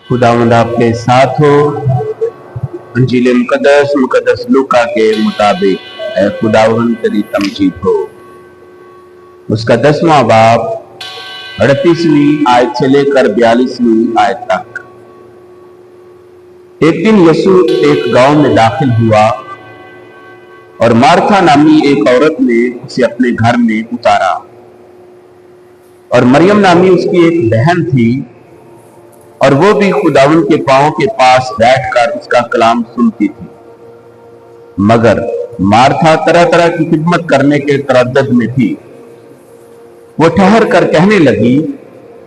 खुदावंद आपके साथ हो। अंजील मुकद्दस लूका के मुताबिक खुदावंद तेरी तमजीद हो। उसका 10वां बाब 38वीं आयत से लेकर 42वीं आयत तक। एक दिन यीशु एक गांव में दाखिल हुआ और मार्था नामी एक औरत ने उसे अपने घर में उतारा, और मरियम नामी उसकी एक बहन थी, और वो भी खुदावंद के पांव के पास बैठकर उसका कलाम सुनती थी। मगर मार्था तरह तरह की खिदमत करने के तरद्दुद में थी। वो ठहर कर कहने लगी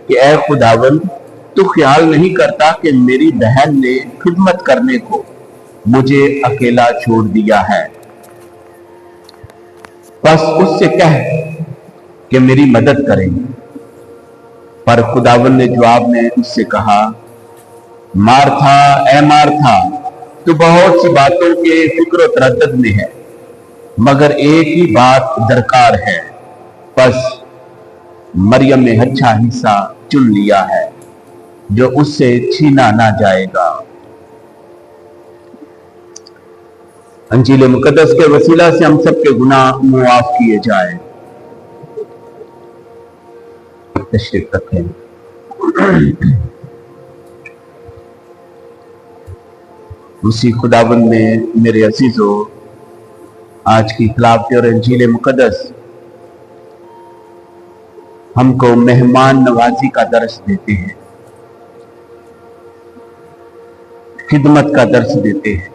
कि ऐ खुदावंद, तू ख्याल नहीं करता कि मेरी बहन ने खिदमत करने को मुझे अकेला छोड़ दिया है? बस उससे कह कि मेरी मदद करें। पर खुदावंद ने जवाब में उससे कहा, मार्था, ऐ मार्था, तू बहुत सी बातों के फिक्र और तरद्दुद में है, मगर एक ही बात दरकार है। बस मरियम ने अच्छा हिस्सा चुन लिया है, जो उससे छीना ना जाएगा। अंजील मुकद्दस के वसीला से हम सबके गुनाह मुआफ किए जाए। तशरीफ रखें। उसी खुदाबंद में मेरे अजीजों, आज की खिलाफत और अंजील मुकद्दस हमको मेहमान नवाजी का दर्स देते हैं, खिदमत का दर्स देते हैं।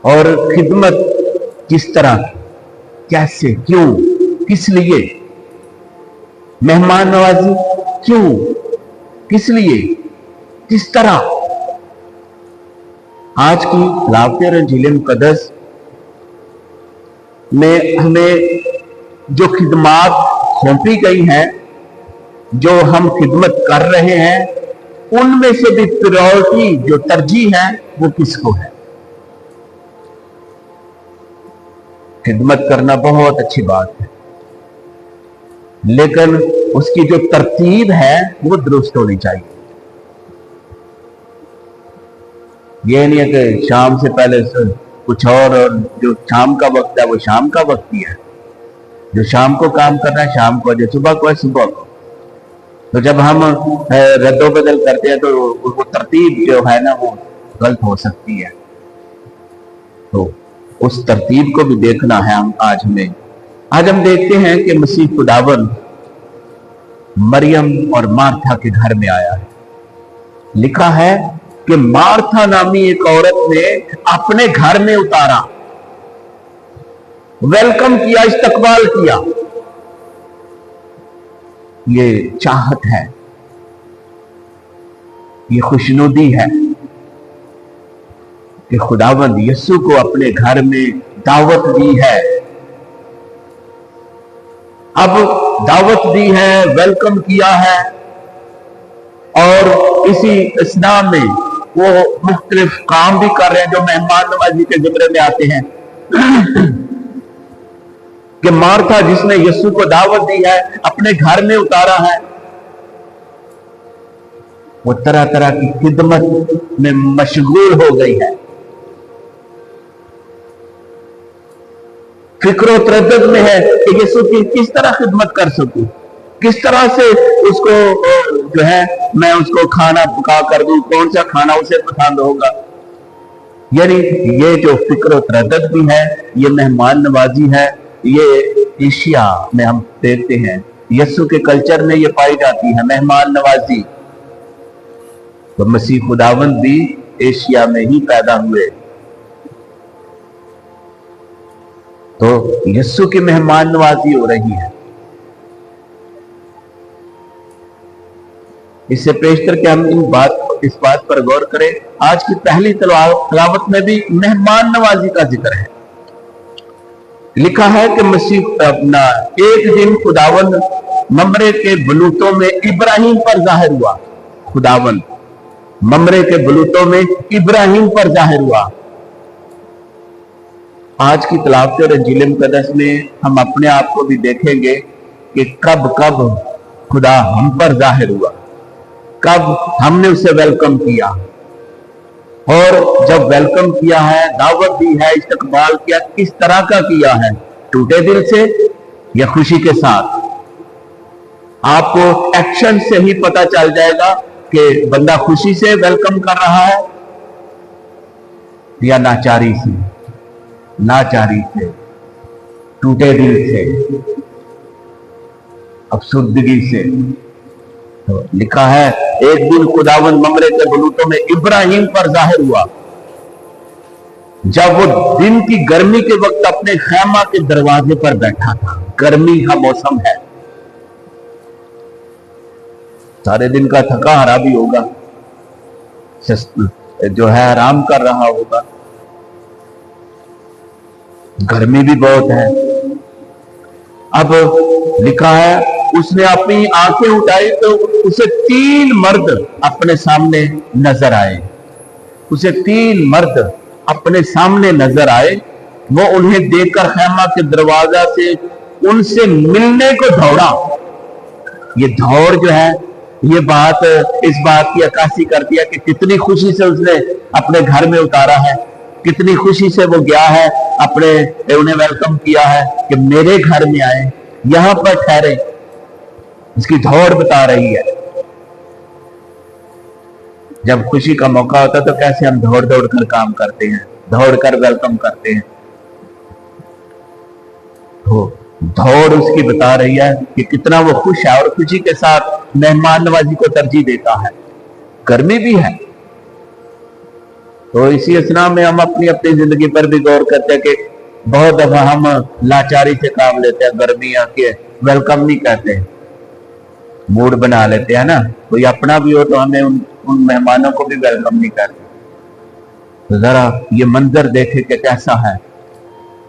और खिदमत किस तरह, कैसे, क्यों, किस लिए? मेहमान नवाजी क्यों, किस लिए, किस तरह? आज की खिलाफत और अंजील मुकद्दस में हमें जो खिदमत सौंपी गई हैं, जो हम खिदमत कर रहे हैं, उनमें से भी प्रायोरिटी जो तरजीह है वो किसको है? खिदमत करना बहुत अच्छी बात है, लेकिन उसकी जो तरतीब है वो दुरुस्त होनी चाहिए। ये नहीं है कि शाम से पहले कुछ और जो शाम का वक्त है वो शाम का वक्त ही है, जो शाम को काम करना है शाम को, जो सुबह को है सुबह को। तो जब हम रद्दो बदल करते हैं तो वो तरतीब जो है ना वो गलत हो सकती है। तो उस तरतीब को भी देखना है हम आज हम देखते हैं कि मसीह खुदावंद मरियम और मार्था के घर में आया है। लिखा है कि मार्था नामी एक औरत ने अपने घर में उतारा, वेलकम किया, इस्तकबाल किया। ये चाहत है, ये खुशनुदी है कि खुदावंद यीशु को अपने घर में दावत दी है। अब दावत दी है, वेलकम किया है, और इसी इसना में वो मुख्तलिफ काम भी कर रहे हैं जो मेहमान नवाजी के जिम्मे में आते हैं। कि मार्था जिसने यीशु को दावत दी है, अपने घर में उतारा है, वो तरह तरह की खिदमत में मशगूल हो गई है, फिक्र तरद्दुद में है कि यीशु की किस तरह खिदमत कर सकूं, किस तरह से उसको जो है मैं उसको खाना पका कर दूं, कौन सा खाना उसे पसंद होगा। यानी ये जो फिक्र तरद्दुद भी है, ये मेहमान नवाजी है, ये एशिया में हम देखते हैं, यीशु के कल्चर में ये पाई जाती है मेहमान नवाजी। तो मसीह खुदावंद भी एशिया में ही पैदा हुए, तो यीशु की मेहमान नवाजी हो रही है। इससे पेश करके हम इस बात पर गौर करें, आज की पहली तिलावत में भी मेहमान नवाजी का जिक्र है। लिखा है कि मसीह अपना एक दिन खुदावंद ममरे के बलूतों में इब्राहिम पर जाहिर हुआ। खुदावंद ममरे के बलूतों में इब्राहिम पर जाहिर हुआ। आज की तिलावत और अंजील मुकद्दस में हम अपने आप को भी देखेंगे कि कब कब खुदा हम पर जाहिर हुआ। कब हमने उसे वेलकम किया, और जब वेलकम किया है, दावत दी है, इस्तकबाल किया, किस तरह का किया है, टूटे दिल से या खुशी के साथ। आपको एक्शन से ही पता चल जाएगा कि बंदा खुशी से वेलकम कर रहा है या नाचारी से, टूटे दिल से, अफसुर्दगी से। तो लिखा है एक दिन खुदावंद ममरे के बलूतों में इब्राहिम पर जाहिर हुआ, जब वो दिन की गर्मी के वक्त अपने खैमा के दरवाजे पर बैठा था। गर्मी का मौसम है, सारे दिन का थका हारा भी होगा, जो है आराम कर रहा होगा, गर्मी भी बहुत है। अब लिखा है उसने अपनी आंखें उठाई तो उसे 3 मर्द अपने सामने नजर आए। उसे 3 मर्द अपने सामने नजर आए। वो उन्हें देखकर खैमा के दरवाजा से उनसे मिलने को दौड़ा। ये दौड़ जो है, ये बात इस बात की अक्कासी करती है कि कितनी खुशी से उसने अपने घर में उतारा है, कितनी खुशी से वो गया है, अपने उन्हें वेलकम किया है कि मेरे घर में आए, यहां पर ठहरे। इसकी दौड़ बता रही है। जब खुशी का मौका होता है तो कैसे हम दौड़ दौड़ कर काम करते हैं, दौड़ कर वेलकम करते हैं। तो दौड़ उसकी बता रही है कि कितना वो खुश है और खुशी के साथ मेहमान नवाजी को तरजीह देता है। गर्मी भी है, तो इसी असना में हम अपनी अपनी जिंदगी पर भी गौर करते हैं कि बहुत दफा हम लाचारी से काम लेते हैं, गर्मी आके वेलकम नहीं कहते, मूड बना लेते हैं ना। कोई अपना भी हो तो हमें उन मेहमानों को भी वेलकम नहीं करते। तो जरा ये मंजर देखे कि कैसा है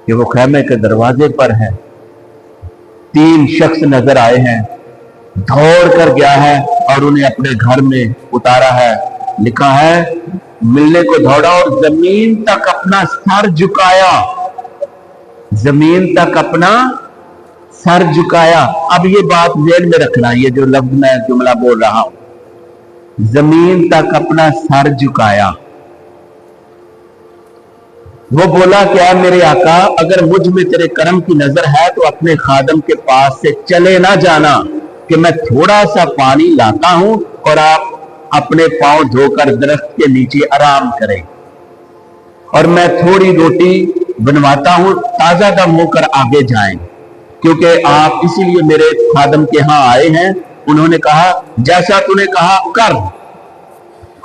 कि वो खैमे के दरवाजे पर है, 3 शख्स नजर आए हैं, दौड़ कर गया है और उन्हें अपने घर में उतारा है। लिखा है मिलने को दौड़ा और जमीन तक अपना सर झुकाया, जमीन तक अपना सर झुकाया। अब ये बात ध्यान में रखना, ये जो लफ्ज मैं जुमला बोल रहा हूं, जमीन तक अपना सर झुकाया। वो बोला क्या मेरे आका, अगर मुझ में तेरे करम की नजर है तो अपने खादम के पास से चले ना जाना कि मैं थोड़ा सा पानी लाता हूं और आप अपने पांव धोकर दरख्त के नीचे आराम करें, और मैं थोड़ी रोटी बनवाता हूं, ताजा दम होकर आगे जाएं, क्योंकि आप इसीलिए मेरे खादम के यहां आए हैं। उन्होंने कहा जैसा तूने कहा कर।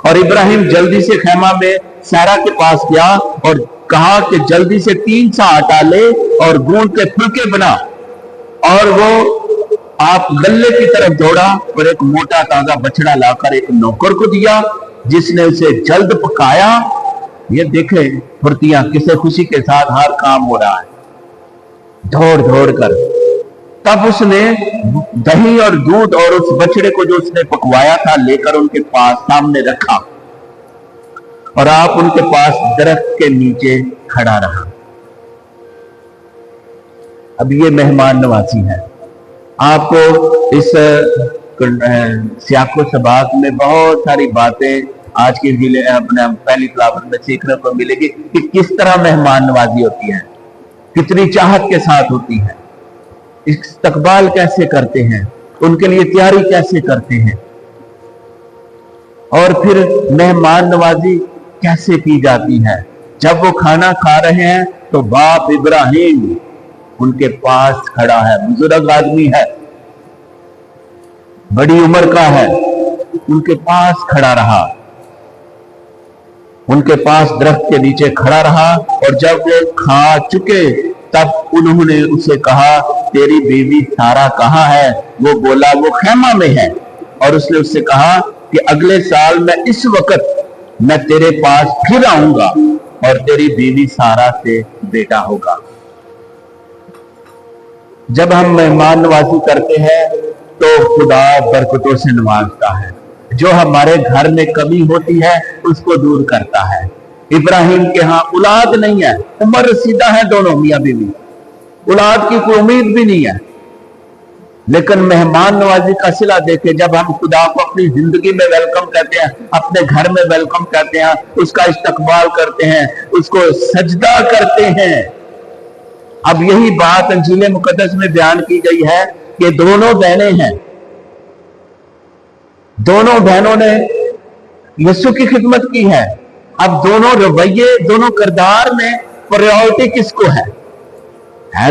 और इब्राहिम जल्दी से खैमा में सारा के पास गया और कहा कि जल्दी से 3 सा आटा ले और गूंद के फुलके बना। और वो आप गल्ले की तरफ दौड़ा और एक मोटा ताजा बछड़ा लाकर एक नौकर को दिया, जिसने उसे जल्द पकाया। ये देखे फुर्तियां, किसे खुशी के साथ हर काम हो रहा है, दौड़ दौड़ कर। तब उसने दही और दूध और उस बछड़े को जो उसने पकवाया था लेकर उनके पास सामने रखा, और आप उनके पास दरख्त के नीचे खड़ा रहा। अब ये मेहमान नवाजी है। आपको इस सियाको सबाक में बहुत सारी बातें आज के जिले अपने पहली तिलावत में सीखने को मिलेगी कि किस तरह मेहमान नवाजी होती है, कितनी चाहत के साथ होती है, इस्तकबाल कैसे करते हैं, उनके लिए तैयारी कैसे करते हैं, और फिर मेहमान नवाजी कैसे की जाती है। जब वो खाना खा रहे हैं तो बाप इब्राहिम उनके पास खड़ा है, बुजुर्ग आदमी है, बड़ी उम्र का है, उनके पास खड़ा रहा, उनके पास दरख्त के नीचे खड़ा रहा। और जब वो खा चुके तब उन्होंने उसे कहा तेरी बीवी सारा कहाँ है? वो बोला वो खैमा में है। और उसने उससे कहा कि अगले साल मैं इस वक्त मैं तेरे पास फिर आऊंगा और तेरी बीवी सारा से बेटा होगा। जब हम मेहमान नवाजी करते हैं तो खुदा बरकतों से नवाजता है, जो हमारे घर में कमी होती है उसको दूर करता है। इब्राहिम के यहां औलाद नहीं है, उम्र रसीदा है दोनों मियां बीवी, औलाद की कोई उम्मीद भी नहीं है, लेकिन मेहमान नवाजी का सिला देके जब हम खुदा को अपनी जिंदगी में वेलकम कहते हैं, अपने घर में वेलकम कहते हैं, उसका इस्तकबाल करते हैं, उसको सजदा करते हैं। अब यही बात इंजील मुकद्दस में बयान की गई है कि दोनों बहनें हैं, दोनों बहनों ने यीशु की खिदमत की है। अब दोनों रवैये, दोनों किरदार में प्रायोरिटी किसको है?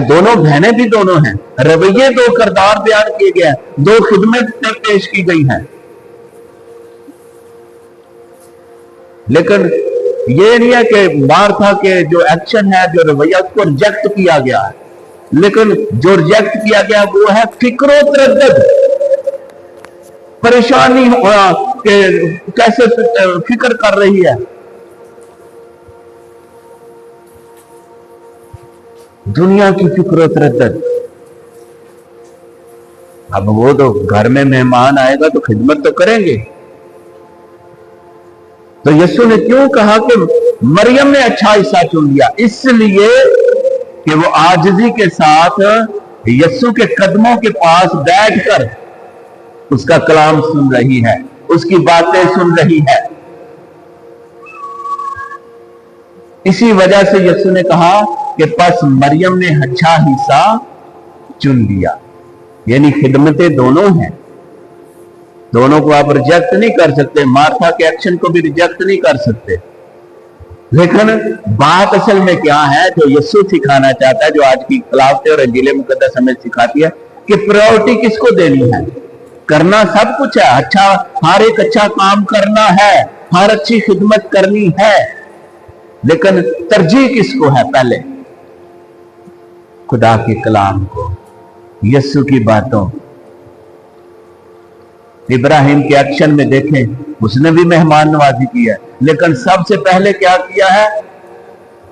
दोनों बहनें भी दोनों हैं, रवैये दो, किरदार बयान किए गए हैं, दो खिदमत पेश की गई हैं। लेकिन ये नहीं है कि मार्था के जो एक्शन है, जो रवैया, उसको रिजेक्ट किया गया है। लेकिन जो रिजेक्ट किया गया वो है फिक्रो तरद्दुद, परेशानी होना कि कैसे फिक्र कर रही है, दुनिया की फिक्र तरद्दुद। अब वो तो घर में मेहमान आएगा तो खिदमत तो करेंगे। तो यीशु ने क्यों कहा कि मरियम ने अच्छा हिस्सा चुन लिया? इसलिए कि वो आजिज़ी के साथ यीशु के कदमों के पास बैठकर उसका कलाम सुन रही है, उसकी बातें सुन रही है। इसी वजह से यीशु ने कहा कि बस मरियम ने अच्छा हिस्सा चुन लिया। यानी खिदमतें दोनों हैं, दोनों को आप रिजेक्ट नहीं कर सकते, मार्था के एक्शन को भी रिजेक्ट नहीं कर सकते। लेकिन बात असल में क्या है जो यीशु सिखाना चाहता है, जो आज की खिलाफतें और इंजील मुकद्दस हमें सिखाती है कि प्रायोरिटी किसको देनी है। करना सब कुछ है, अच्छा, हर एक अच्छा काम करना है, हर अच्छी खिदमत करनी है, लेकिन तरजीह किसको है? पहले खुदा के कलाम को, यीशु की बातों। इब्राहिम के एक्शन में देखें, उसने भी मेहमान नवाजी की है, लेकिन सबसे पहले क्या किया है?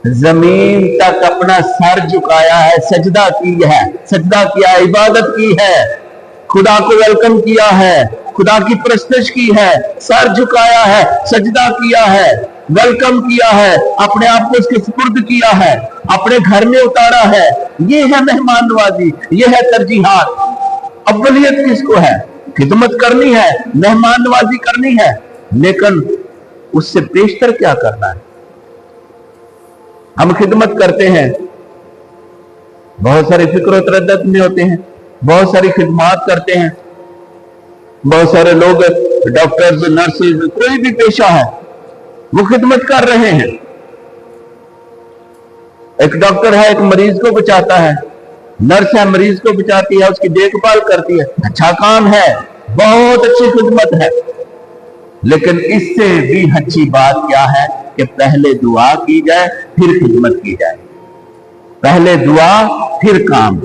जमीन तक अपना सर झुकाया है, सजदा की है, सजदा किया है, इबादत की है, खुदा को वेलकम किया है, खुदा की प्रस्तश की है, सर झुकाया है, सजदा किया है, वेलकम किया है, अपने आप को उसके सुपुर्द किया है, अपने घर में उतारा है। ये है मेहमान नवाजी, ये है तरजीहात। अव्वलियत किसको है? खिदमत करनी है, मेहमान नवाजी करनी है, लेकिन उससे पेशतर क्या करना है? हम खिदमत करते हैं, बहुत सारे फिक्र तरद्दुद में होते हैं, बहुत सारी खिदमत करते हैं, बहुत सारे लोग डॉक्टर्स, नर्सेज, कोई भी पेशा है वो खिदमत कर रहे हैं। एक डॉक्टर है, एक मरीज को बचाता है, नर्स है, मरीज को बचाती है, उसकी देखभाल करती है, अच्छा काम है, बहुत अच्छी खिदमत है। लेकिन इससे भी अच्छी बात क्या है कि पहले दुआ की जाए फिर खिदमत की जाए, पहले दुआ फिर काम।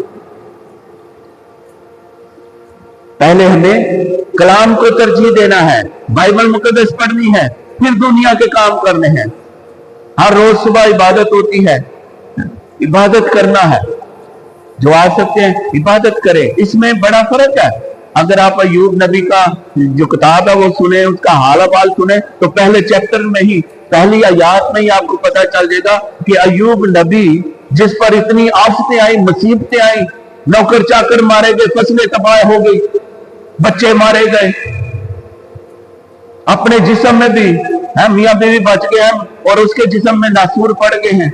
पहले हमें कलाम को तरजीह देना है, बाइबल मुकद्दस पढ़नी है, फिर दुनिया के काम करने हैं। हर रोज सुबह इबादत होती है, इबादत करना है, जो आ सकते हैं इबादत करें। इसमें बड़ा फर्क है। अगर आप अय्यूब नबी का जो किताब है वो सुने, उसका हाल अहवाल सुने, तो पहले चैप्टर में ही, पहली आयत में ही आपको पता चल जाएगा कि अय्यूब नबी जिस पर इतनी आफतें आई, मुसीबतें आई, नौकर चाकर मारे गए, फसलें तबाह हो गई, बच्चे मारे गए, अपने जिस्म में भी मियां बीवी बच गए हैं और उसके जिस्म में नासूर पड़ गए हैं,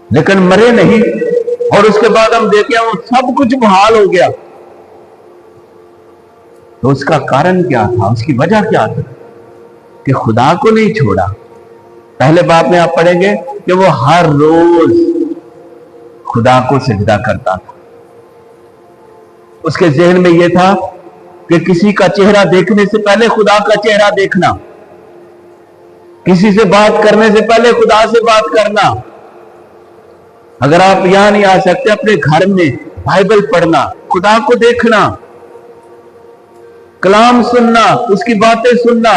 लेकिन मरे नहीं। और उसके बाद हम देखें वो सब कुछ बहाल हो गया। तो उसका कारण क्या था? उसकी वजह क्या थी? कि खुदा को नहीं छोड़ा। पहले बाब में आप पढ़ेंगे कि वो हर रोज खुदा को सजदा करता था। उसके जहन में यह था कि किसी का चेहरा देखने से पहले खुदा का चेहरा देखना, किसी से बात करने से पहले खुदा से बात करना। अगर आप यहां नहीं आ सकते, अपने घर में बाइबल पढ़ना, खुदा को देखना, कलाम सुनना, उसकी बातें सुनना,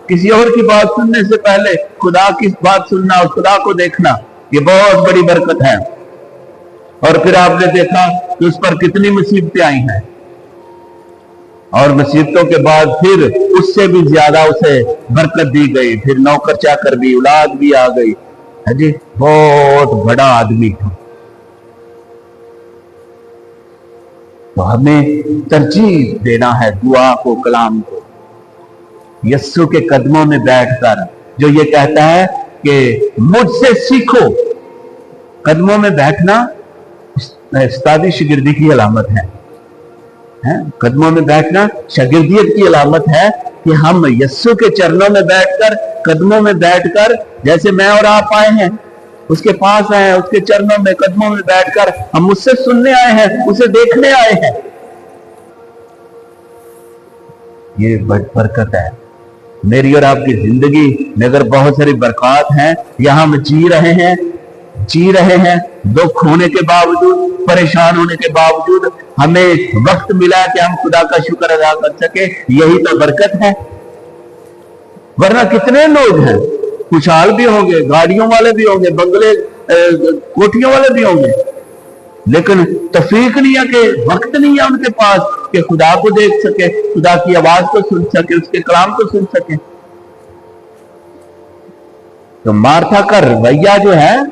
किसी और की बात सुनने से पहले खुदा की बात सुनना और खुदा को देखना, ये बहुत बड़ी बरकत है। और फिर आपने देखा कि उस पर कितनी मुसीबतें आई हैं, और मुसीबतों के बाद फिर उससे भी ज्यादा उसे बरकत दी गई। फिर नौकर चाकर भी, औलाद भी आ गई है जी, बहुत बड़ा आदमी था। तो हमें तरजीह देना है दुआ को, कलाम को। यस्सु के कदमों में बैठकर जो ये कहता है कि मुझसे सीखो, कदमों में बैठना उस्तादी शागिर्दी की अलामत है। कदमों में बैठना शागिर्दियत की अलामत है कि हम यस्सु के चरणों में बैठकर, कदमों में बैठकर, जैसे मैं और आप आए हैं उसके पास आए हैं, उसके चरणों में, कदमों में बैठकर हम उससे सुनने आए हैं, उसे देखने आए हैं। ये बरकत है। मेरी और आपकी जिंदगी में अगर बहुत सारी बरकत हैं, यहां हम जी रहे हैं दुख होने के बावजूद, परेशान होने के बावजूद हमें वक्त मिला कि हम खुदा का शुक्र अदा कर सके, यही तो बरकत है। वरना कितने लोग हैं, खुशहाल भी होंगे, गाड़ियों वाले भी होंगे, बंगले कोठियों वाले भी होंगे, लेकिन तौफीक नहीं है कि वक्त नहीं है उनके पास कि खुदा को देख सके, खुदा की आवाज को सुन सके, उसके कलाम को सुन सके। तो मार्था का रवैया जो है,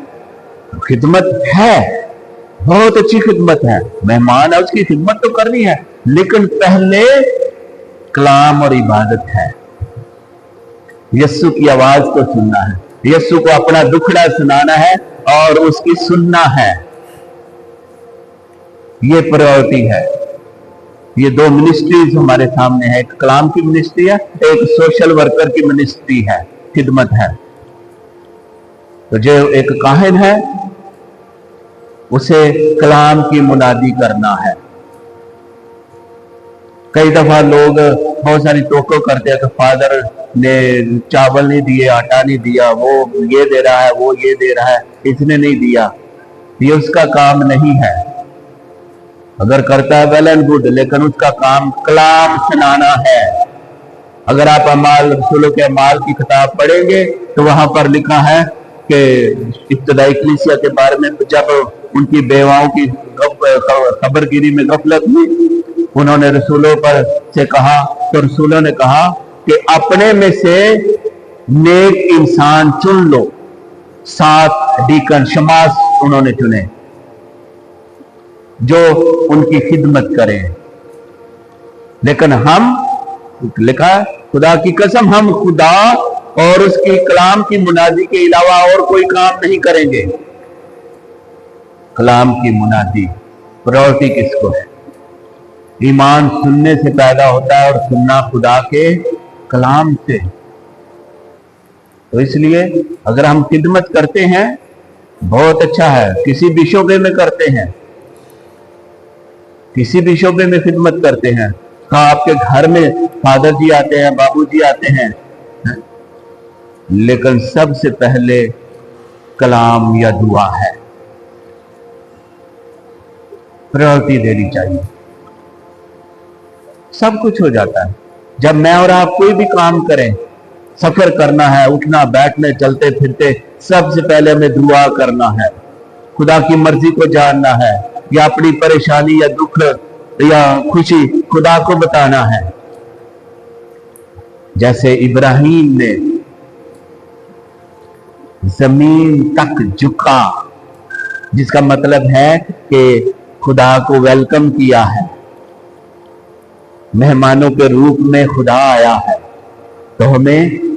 खिदमत है, बहुत अच्छी खिदमत है, मेहमान है, उसकी खिदमत तो करनी है, लेकिन पहले कलाम और इबादत है। यस्सु की आवाज को सुनना है, यस्सु को अपना दुखड़ा सुनाना है और उसकी सुनना है। ये प्रायोरिटी है। ये दो मिनिस्ट्रीज हमारे सामने है, एक कलाम की मिनिस्ट्री है, एक सोशल वर्कर की मिनिस्ट्री है, खिदमत है। तो जो एक काहिन है उसे कलाम की मुनादी करना है। कई दफा लोग बहुत सारी टोको करते हैं कि फादर ने चावल नहीं दिए, आटा नहीं दिया, वो ये दे रहा है, वो ये दे रहा है, इसने नहीं दिया। ये उसका काम नहीं है। अगर करता है वेल एंड गुड, लेकिन उसका काम कलाम सुनाना है। अगर आप अमाल रसूलों के अमाल की किताब पढ़ेंगे तो वहां पर लिखा है कि इब्तिदाई कलीसिया के बारे में, जब उनकी बेवाओं की खबरगिरी में गफलत हुई, उन्होंने रसूलों पर से कहा, तो रसूलों ने कहा कि अपने में से नेक इंसान चुन लो। 7 डीकन शमास उन्होंने चुने जो उनकी खिदमत करें। लेकिन हम, लिखा खुदा की कसम, हम खुदा और उसकी कलाम की मुनादी के अलावा और कोई काम नहीं करेंगे। कलाम की मुनादी प्रायोरिटी किसको है? ईमान सुनने से पैदा होता है और सुनना खुदा के कलाम से। तो इसलिए अगर हम खिदमत करते हैं बहुत अच्छा है, किसी भी शोबे में करते हैं, किसी भी शोबे में खिदमत करते हैं, कहा आपके घर में फादर जी आते हैं, बाबू जी आते हैं, लेकिन सबसे पहले कलाम या दुआ है, प्रायोरिटी देनी चाहिए। सब कुछ हो जाता है जब मैं और आप कोई भी काम करें। सफर करना है, उठना बैठने चलते फिरते, सबसे पहले हमें दुआ करना है, खुदा की मर्जी को जानना है, या अपनी परेशानी या दुख या खुशी खुदा को बताना है। जैसे इब्राहिम ने जमीन तक झुका, जिसका मतलब है कि खुदा को वेलकम किया है, मेहमानों के रूप में खुदा आया है। तो हमें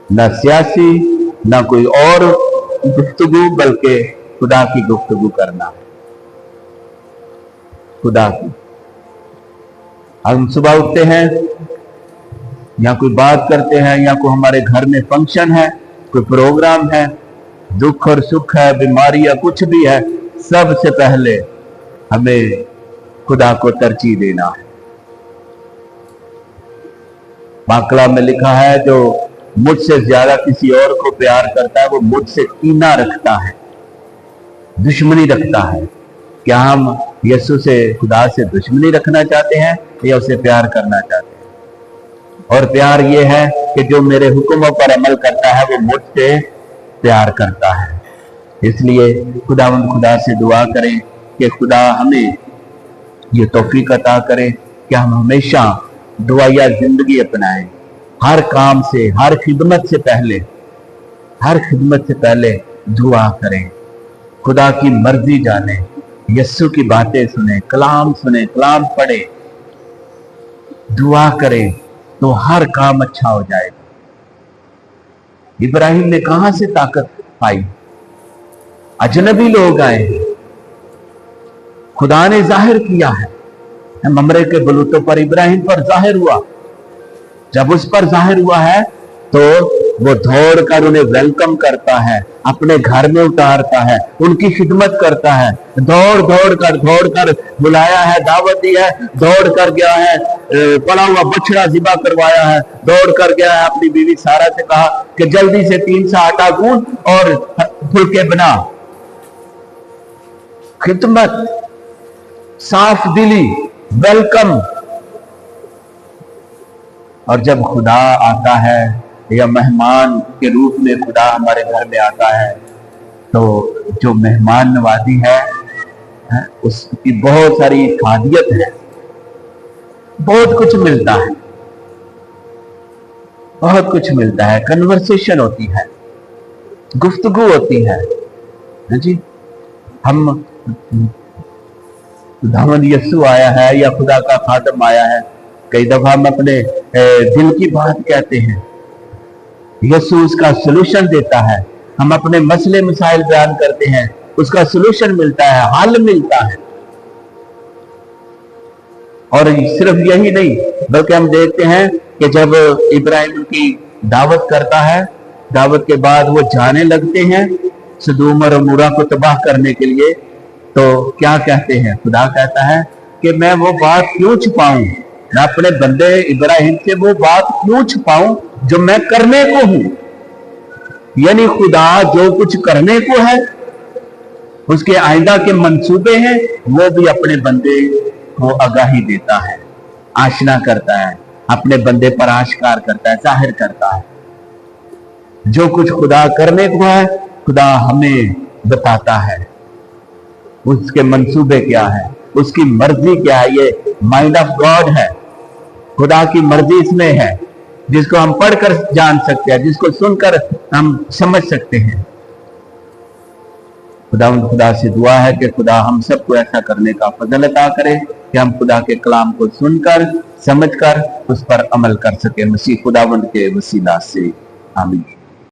न सियासी न कोई और गुफ्तगू, बल्कि खुदा की गुफ्तगू करना है, खुदा की। हम सुबह उठते हैं या कोई बात करते हैं, या कोई हमारे घर में फंक्शन है, कोई प्रोग्राम है, दुख और सुख है, बीमारी या कुछ भी है, सबसे पहले हमें खुदा को तरजीह देना है। बाकला में लिखा है, जो मुझसे ज्यादा किसी और को प्यार करता है वो मुझसे कीना रखता है, दुश्मनी रखता है। क्या हम यीशु से, खुदा से दुश्मनी रखना चाहते हैं या उसे प्यार करना चाहते हैं? और प्यार ये है कि जो मेरे हुक्मों पर अमल करता है वो मुझसे प्यार करता है। इसलिए खुदा से दुआ करें कि खुदा हमें ये तौफीक अता करे कि हम हमेशा दुआया जिंदगी अपनाएं। हर काम से, हर खिदमत से पहले दुआ करें, खुदा की मर्जी जानें, यस्सु की बातें सुने, कलाम पढ़े, दुआ करे, तो हर काम अच्छा हो जाएगा। इब्राहिम ने कहां से ताकत पाई? अजनबी लोग आए हैं, खुदा ने जाहिर किया है, ममरे के बलूतों पर इब्राहिम पर जाहिर हुआ। जब उस पर जाहिर हुआ है तो वो दौड़कर उन्हें वेलकम करता है, अपने घर में उतारता है, उनकी खिदमत करता है। दौड़ कर बुलाया है, दावत दी है, दौड़ कर गया है, पड़ा हुआ बछड़ा ज़िबा करवाया है, दौड़ कर गया है, अपनी बीवी सारा से कहा कि जल्दी से 3 सा आटा गूंथ और फुलके बना। खिदमत, साफ दिली, वेलकम। और जब खुदा आता है या मेहमान के रूप में खुदा हमारे घर में आता है, तो जो मेहमान नवाजी है उसकी बहुत सारी खादियत है, बहुत कुछ मिलता है, बहुत कुछ मिलता है। कन्वर्सेशन होती है, गुफ्तगू होती है जी। हम खुदावंद यस्सु आया है या खुदा का खादम आया है, कई दफा हम अपने दिल की बात कहते हैं, यस्सु उसका सलूशन देता है। हम अपने मसले मसाइल बयान करते हैं, उसका सलूशन मिलता है, हल मिलता है। और सिर्फ यही नहीं, बल्कि हम देखते हैं कि जब इब्राहिम की दावत करता है, दावत के बाद वो जाने लगते हैं सदूम और अमूरा को तबाह करने के लिए, तो क्या कहते हैं? खुदा कहता है कि मैं वो बात क्यों छुपाऊं, मैं अपने बंदे इब्राहिम से वो बात क्यों छुपाऊं जो मैं करने को हूं। यानी खुदा जो कुछ करने को है, उसके आइंदा के मंसूबे हैं, वो भी अपने बंदे को आगाही देता है, आशना करता है, अपने बंदे पर आश्कार करता है, जाहिर करता है। जो कुछ खुदा करने को है, खुदा हमें बताता है, उसके मंसूबे क्या है, उसकी मर्जी क्या है। ये माइंड ऑफ गॉड है, खुदा की मर्जी इसमें है, जिसको हम पढ़कर जान सकते हैं, जिसको सुनकर हम समझ सकते हैं। खुदा से दुआ है कि खुदा हम सबको ऐसा करने का फजल अता करे कि हम खुदा के कलाम को सुनकर, समझकर उस पर अमल कर सके। मसीह खुदावंद के वसीला से आमीन।